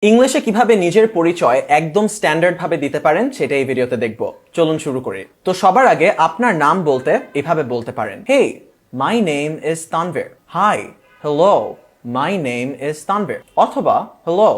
ইংলিশে কিভাবে নিজের পরিচয় একদম স্ট্যান্ডার্ড ভাবে দিতে পারেন সেটা এই ভিডিওতে দেখব। চলুন শুরু করি। তো সবার আগে আপনার নাম বলতে এভাবে বলতে পারেন, hey, my name is Tanvir. Hi, hello, my name is Tanvir. অথবা হ্যালো,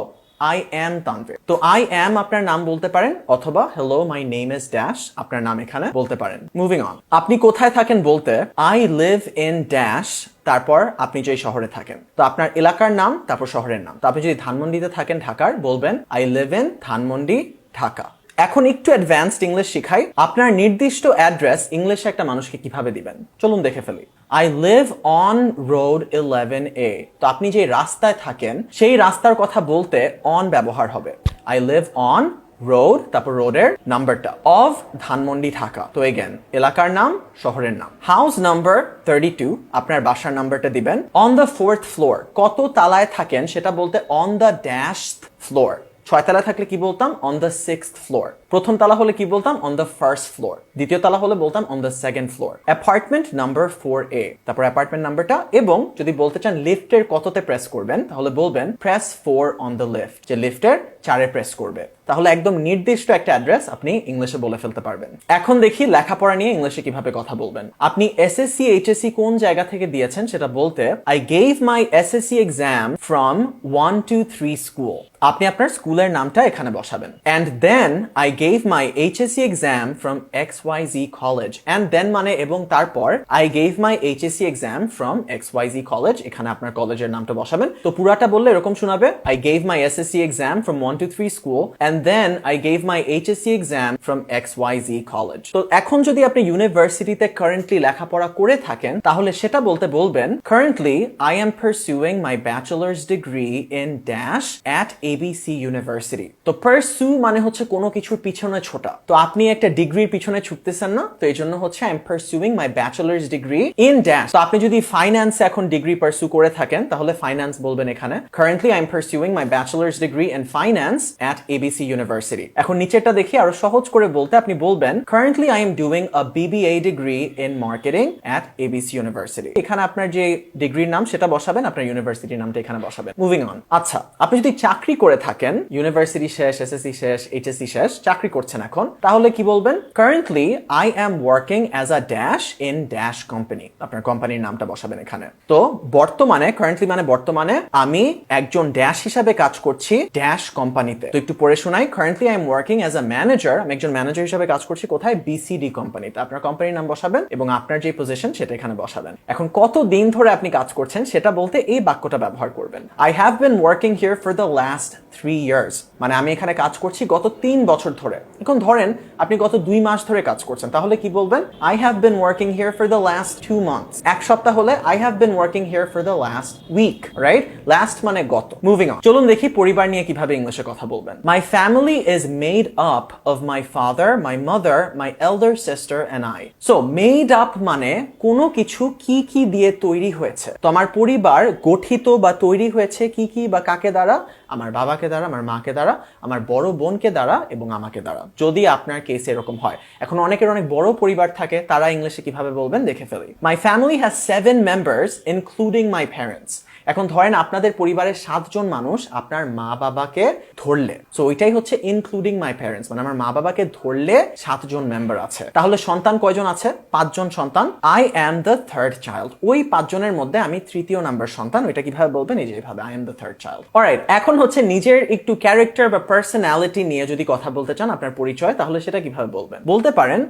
I am তানভীর। তো I am আপনার নাম বলতে পারেন, অথবা hello my name is dash আপনার নাম এখানে বলতে পারেন। মুভিং অন, আপনি কোথায় থাকেন বলতে I live in dash, তারপর আপনি যে শহরে থাকেন, তো আপনার এলাকার নাম তারপর শহরের নাম। তো আপনি যদি ধানমন্ডিতে থাকেন ঢাকার, বলবেন I live in Dhanmondi, Dhaka. এখন একটু অ্যাডভান্সড ইংলিশ শিখাই। আপনার নির্দিষ্ট অ্যাড্রেস ইংলিশে একটা মানুষকে কিভাবে দিবেন চলুন দেখে ফেলি। I live on road 11A। তো আপনি যে রাস্তায় থাকেন সেই রাস্তার কথা বলতে on ব্যবহার হবে। I live on road, তারপর রোডের নাম্বারটা of ধানমন্ডি, ঢাকা। তো এগেন এলাকার নাম, শহরের নাম। হাউস নাম্বার 32, আপনার বাসার নাম্বারটা দিবেন। on the 4th floor, কত তালায় থাকেন সেটা বলতে on the dashed floor। 6 তলায় থাকলে কি বলতাম? on the 6th floor। প্রথম তালা হলে কি বলতাম? on the 1st floor। দ্বিতীয় তালা হলে বলতাম on the 2nd floor। Apartment number 4A, তারপর অ্যাপার্টমেন্ট নাম্বারটা। এবং যদি বলতে চান লিফটের কততে প্রেস করবেন, তাহলে বলবেন press 4 on the lift, যে লিফটের 4-এ প্রেস করবে। তাহলে একদম নির্দিষ্ট একটা অ্যাড্রেস আপনি ইংলিশে বলে ফেলতে পারবেন। এখন দেখি লেখাপড়া নিয়ে ইংলিশে কিভাবে কথা বলবেন। আপনি এসএসসি এইচএসসি কোন জায়গা থেকে দিয়েছেন সেটা বলতে I gave my SSC exam from 1 to 3 school। আপনি আপনার স্কুলের নামটা এখানে বসাবেন। and then I gave my HSC exam from XYZ college। and then মানে এবং তারপর I gave my HSC exam from XYZ college, এখানে আপনার কলেজের নামটা বসাবেন। তো পুরাটা বললে এরকম শোনাবে, I gave my SSC exam from 1 to 3 school and then I gave my HSC exam from XYZ college। তো এখন যদি আপনি ইউনিভার্সিটিতে কারেন্টলি লেখাপড়া করে থাকেন তাহলে সেটা বলতে বলবেন currently I am pursuing my bachelor's degree in dash at ABC University। তো pursue মানে হচ্ছে কোনো কিছুর পিছনে ছোটা। তো আপনি একটা ডিগ্রির পিছনে ছুটতেছেন না, তো এই জন্য হচ্ছে I am pursuing my bachelor's degree in dash। তো আপনি যদি ফাইন্যান্সে এখন ডিগ্রি পারসু করে থাকেন তাহলে ফাইন্যান্স বলবেন এখানে currently I am pursuing my bachelor's degree in finance at ABC University। এখন নিচেরটা দেখি আরো সহজ করে বলতে আপনি বলবেন currently I am doing a BBA degree in marketing at ABC University। এখানে আপনার যে ডিগ্রির নাম সেটা বসাবেন, আপনার ইউনিভার্সিটির নামটা এখানে বসাবেন। Moving on. আচ্ছা, আপনি যদি চাকরি করে থাকেন, ইউনিভার্সিটি শেষ, এসএসসি শেষ, এইচএসসি শেষ, চাকরি করছেন এখন, তাহলে কি বলবেন? currently I am working as a dash in dash company। আপনার কোম্পানির নামটা বসাবেন এখানে। তো বর্তমানে, currently মানে বর্তমানে, আমি একজন ড্যাশ হিসাবে কাজ করছি ড্যাশ কোম্পানিতে। তো একটু পড়ে শোনাই। currently I am working as a manager, আমি একজন ম্যানেজার হিসেবে কাজ করছি কোথায়? BCD কোম্পানিতে। আপনার কোম্পানির নাম বসাবেন এবং আপনার যে পজিশন সেটা এখানে বসাবেন। এখন কত দিন ধরে আপনি কাজ করছেন সেটা বলতে এই বাক্যটা ব্যবহার করবেন, I have been working here for the last 3 years। মানে আমি এখানে কাজ করছি গত 3 বছর ধরে। এখন ধরেন আপনি গত 2 মাস ধরে কাজ করছেন, তাহলে কি বলবেন? I have been working here for the last 2 months। এক সপ্তাহ হলে I have been working here for the last week, right? last মানে গত। মুভিং অন, চলুন দেখি পরিবার নিয়ে কিভাবে ইংলিশে কথা বলবেন। My family is made up of my father, my mother, my elder sister and I। So made up মানে কোনো কিছু কি কি দিয়ে তৈরি হয়েছে। তো আমার পরিবার গঠিত বা তৈরি হয়েছে কি কি বা কাকে দ্বারা? আমার বাবাকে দ্বারা, আমার মাকে দ্বারা, আমার বড় বোনকে দ্বারা এবং আমাকে দ্বারা, যদি আপনার কেসে এরকম হয়। এখন অনেকের অনেক বড় পরিবার থাকে, তারা ইংলিশে কিভাবে বলবেন দেখে ফেলি। My family has 7 members including my parents। এখন ধরেন আপনাদের পরিবারের 7 জন মানুষ আপনার মা বাবাকে ধরলে, সো ওইটাই হচ্ছে ইনক্লুডিং মাই প্যারেন্টস, মানে আমার মা বাবাকে ধরলে 7 জন মেম্বার আছে। তাহলে সন্তান কয়জন আছে? 5 জন সন্তান। I am the third child। ওই 5 জনের মধ্যে আমি তৃতীয় নাম্বার সন্তান। ওইটা কিভাবে বলবেন? এই যে এইভাবে, I am the third child। Alright, এখন হচ্ছে নিজের একটু ক্যারেক্টার বা পার্সোনালিটি নিয়ে যদি কথা বলতে চান, আপনার পরিচয়, তাহলে সেটা কিভাবে বলবেন? বলতে পারেন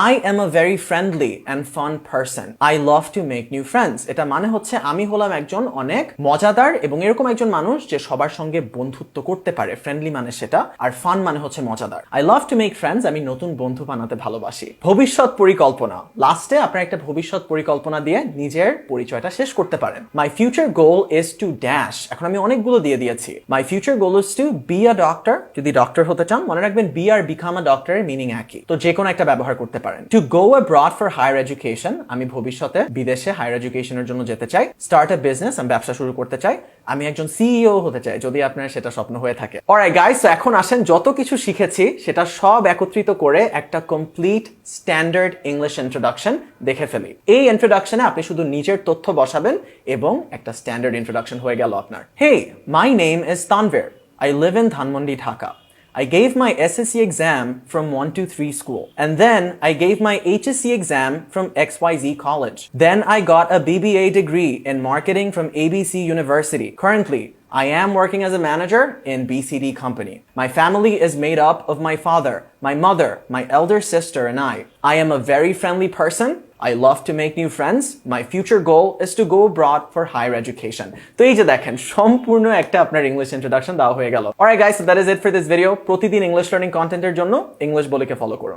I am a very friendly and fun person। I love to make new friends। এটা মানে হচ্ছে আমি হলাম একজন অনেক মজাদার এবং এরকম একজন মানুষ যে সবার সঙ্গে বন্ধুত্ব করতে পারে। ফ্রেন্ডলি মানে সেটা, আর ফান মানে হচ্ছে মজাদার। I love to make friends, আমি নতুন বন্ধু বানাতে ভালোবাসি। ভবিষ্যৎ পরিকল্পনা, লাস্টে আপনার একটা ভবিষ্যৎ পরিকল্পনা দিয়ে নিজের পরিচয়টা শেষ করতে পারেন। My future goal is to dash। এখন আমি অনেকগুলো দিয়ে দিয়েছি। My future goal is to be a doctor। যদি ডক্টর হতে চান, মনে রাখবেন be আর become a doctor এর মিনিং একই, তো যে কোনো একটা ব্যবহার করতে পারেন। To go abroad for higher education, আমি ভবিষ্যতে বিদেশে হায়ার এডুকেশনের জন্য যেতে চাই। Start a business, আমি ব্যবসা শুরু করতে চাই। আমি একজন সিইও হতে চাই, যদি আপনার সেটা স্বপ্ন হয়ে থাকে। অলরাইট গাইস, সো এখন আসেন যত কিছু শিখেছি সেটা সব একত্রিত করে একটা কমপ্লিট স্ট্যান্ডার্ড ইংলিশ ইন্ট্রোডাকশন দেখে ফেলি। এই ইন্ট্রোডাকশনে আপনি শুধু নিজের তথ্য বসাবেন এবং একটা স্ট্যান্ডার্ড ইন্ট্রোডাকশন হয়ে গেল আপনার। Hey, my name is Tanvir. I live in Dhanmondi, Dhaka. I gave my SSC exam from 123 school. And then I gave my HSC exam from XYZ college. Then I got a BBA degree in marketing from ABC University. Currently, I am working as a manager in BCD company. My family is made up of my father, my mother, my elder sister, and I. I am a very friendly person. I love to make new friends. My future goal is to go abroad for higher education. তো এই যে দেখেন সম্পূর্ণ একটা আপনার English introduction দেওয়া হয়ে গেল। Alright guys, so that is it for this video. প্রতিদিন ইংলিশ লার্নিং কন্টেন্টের জন্য ইংলিশ বলিকে ফলো করুন।